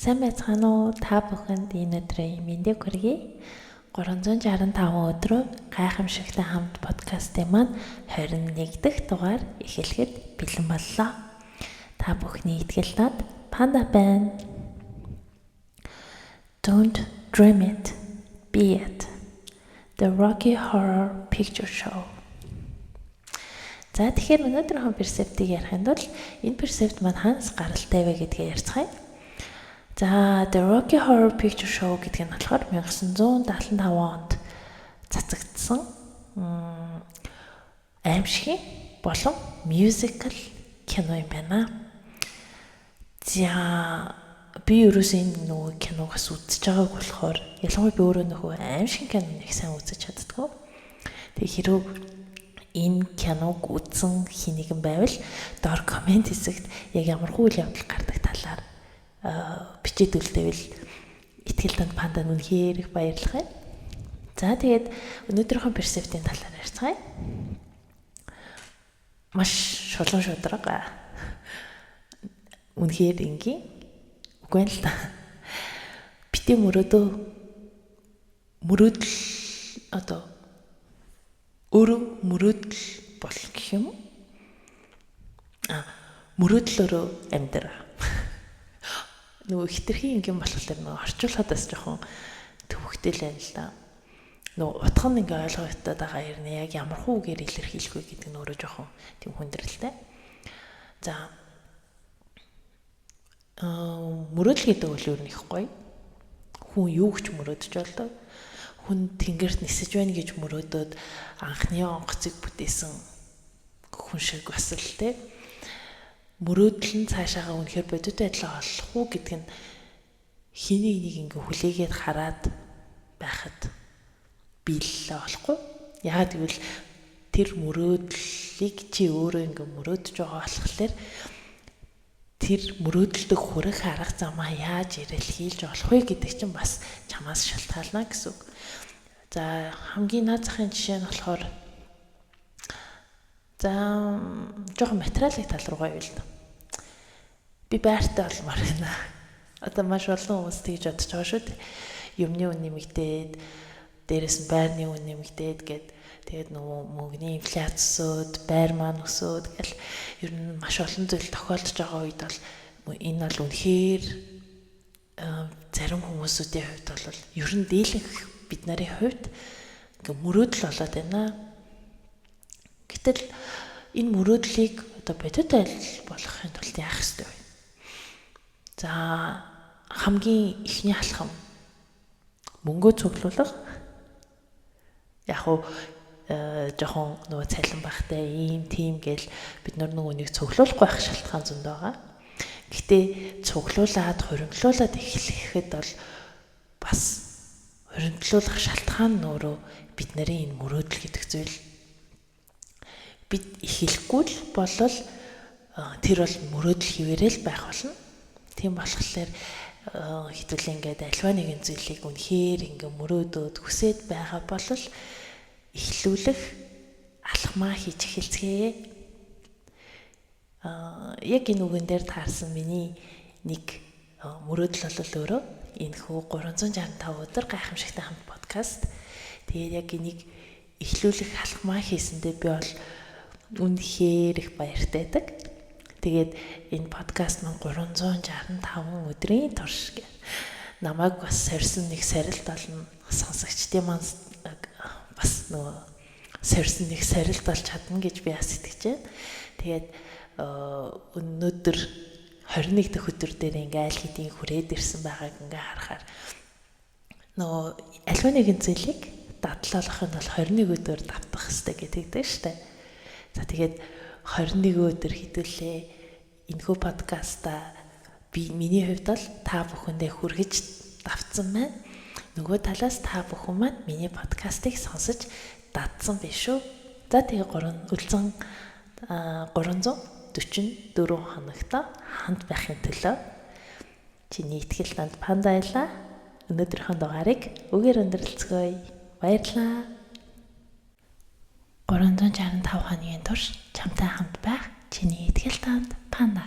Сайн байцгаана уу? Та бүхэнд энэ өдрийн мэндийг хүргэе. 365 өдрөө гайхамшигтай хамт подкастын маань 21 дахь дугаар эхлэхэд бэлэн боллоо. Та бүхний итгэл над Панда байна. Don't dream it, be it. The Rocky Horror Picture Show. За тэгэхээр өнөөдрийнхөө перцептийг ярихын тулд энэ перцепт маань ханаас гаралтай вэ гэдгээ ярьцгаая. За The Rocky Horror Picture Show гэдэг нь болохоор 1975 онд цацагдсан аимшигын болон мюзикл кино юм байна. За би ерөөсөө энэ нөгөө киногоос үзэж байгааг болохоор ялангуяа би өөрөө нөгөө аимшигын киног нэг сайн үзэж чаддгүй. Тэгээ хэрэг энэ киног үзсэн хинэгэн байвал доор комент хэсэгт яг ямар үйл явдал гардаг талаар бичээд үлдээвэл итгэл танд Панда үнэхээр их баярлах юм. За тэгээд өнөөдрийнхөө перцептийн талаар ярьцгаая. Маш шулуун шударга. Үнэхээр энгийн үгүй л та. Бити мөрөөдөл одоо өөрөө мөрөөдөл бол гэх юм уу? Мөрөөдлөөрөө амьдраа. Нөгөө хитрхийн ингийн болохоор нөгөө орчуулахадаас жоохон төвөгтэй л байна л да. Нөгөө утга нь ингээ ойлгогдоод байгаа юм яг ямар хүүгээр илэрхийлэх вэ гэдэг нь өөрөө жоохон тийм хүндрэлтэй. За мөрөөдөл гэдэг бол юу нэх гоё. Хүн юу гэж мөрөөдөж болдог? Хүн тэнгэрт нисэж байна гэж мөрөөдөөд анхны онгоцыг бүтээсэн хүн шиг бас л те мөрөөдөл нь цаашаага үнэхээр бодит байдлаа олох уу гэдэг нь хэнийг нэг ингээ хүлээгээд хараад байхад биелэлээ олохгүй. Яагаад гэвэл тэр мөрөөдлийг чи өөрөө ингээ мөрөөдөж байгаа болохоор тэр мөрөөдөлтөд хүрэх арга замаа яаж ирэлхийлж олох вэ гэдэг чинь бас чамаас шалтгаална гэсэн үг. За хамгийн наад захын жишээ нь болохоор за жоохон материалын тал руугаа явъя л да. Би байртай болмоор байна. Одоо маш олон хүмүүс тэгж бодож байгаа шүү дээ. Юмны үн нэмэгдээд, дээрээс нь байрны үн нэмэгдээд тэгээд нөгөө мөнгөний инфляц өсөөд, байр маань өсөөд гэл ер нь маш олон зүйл тохиолдож байгаа үед бол энэ бол үнэхээр зарим хүмүүсүүдийн хувьд бол ер нь дийлэнх бид нарын хувьд ингээ мөрөөдөл болоод байна. Гэтэл энэ мөрөөдлийг одоо бодит байдал болгохын тулд яах ёстой вэ? За хамгийн ихний алхам мөнгөө цуглуулах. Яг уу жоохон нөгөө цалин багтай ийм тийм гэл бид нөгөө нэг цуглуулахгүй байх шалтгаан зөндөө байгаа. Гэхдээ цуглуулад, хуримтлуулад эхлэхэд бол бас хуримтлуулах шалтгаан нь өөрөө бид нарын энэ мөрөөдөл гэдэг зүйл. Бид эхлэхгүй л болвол тэр бол мөрөөдөл хിവэрэл байх болно. Тийм болохоор хэдүүл ингээд альва нэгэн зүйлийг үнэхээр ингээ мөрөөдөөд хүсээд байгаа бол эхлүүлэх алхмаа хийж эхэлцгээе. Яг энэ үгэн дээр таарсан миний нэг мөрөөдөл бол өөрөө энэхүү 365 өдөр гайхамшигтай хамт подкаст. Тэгээд яг энийг эхлүүлэх алхмаа хийсэндээ би бол үнэхээр их баяртай байдаг. Тэгээд энэ подкаст маань 365 өдрийн турш намайг бас сорьсон нэг сарилт болно. Сонсогчдын маань бас нөгөө сорьсон нэг сарилт болж чадна гэж би бас итгэж байна. Тэгээд өнөөдөр 21 дахь өдөр дээр ингээ аль хэдийн хүрээд ирсэн байгааг ингээ харахаар нөгөө альва нэгэн зүйлийг дадлалах нь бол 21 өдөр давтах хэрэгтэй гэдэг штэ. За тэгээд 21 өдөр хэдүүлээ энэхүү подкаста миний хувьд бол та бүхэндээ хүргэж давтсан байна. Нөгөө талаас та бүхэн маань миний подкастыг сонсож дадсан биш үү? За тэгээ 344 хоногтой хамт байхын төлөө чиний итгэл танд Панда байлаа. Өнөөдрийнхөө дугаарыг үгээр өндөрлцгөөе. Баярлалаа. 365 хоногийн турш чамтай хамт байх чиний итгэл танд Панда.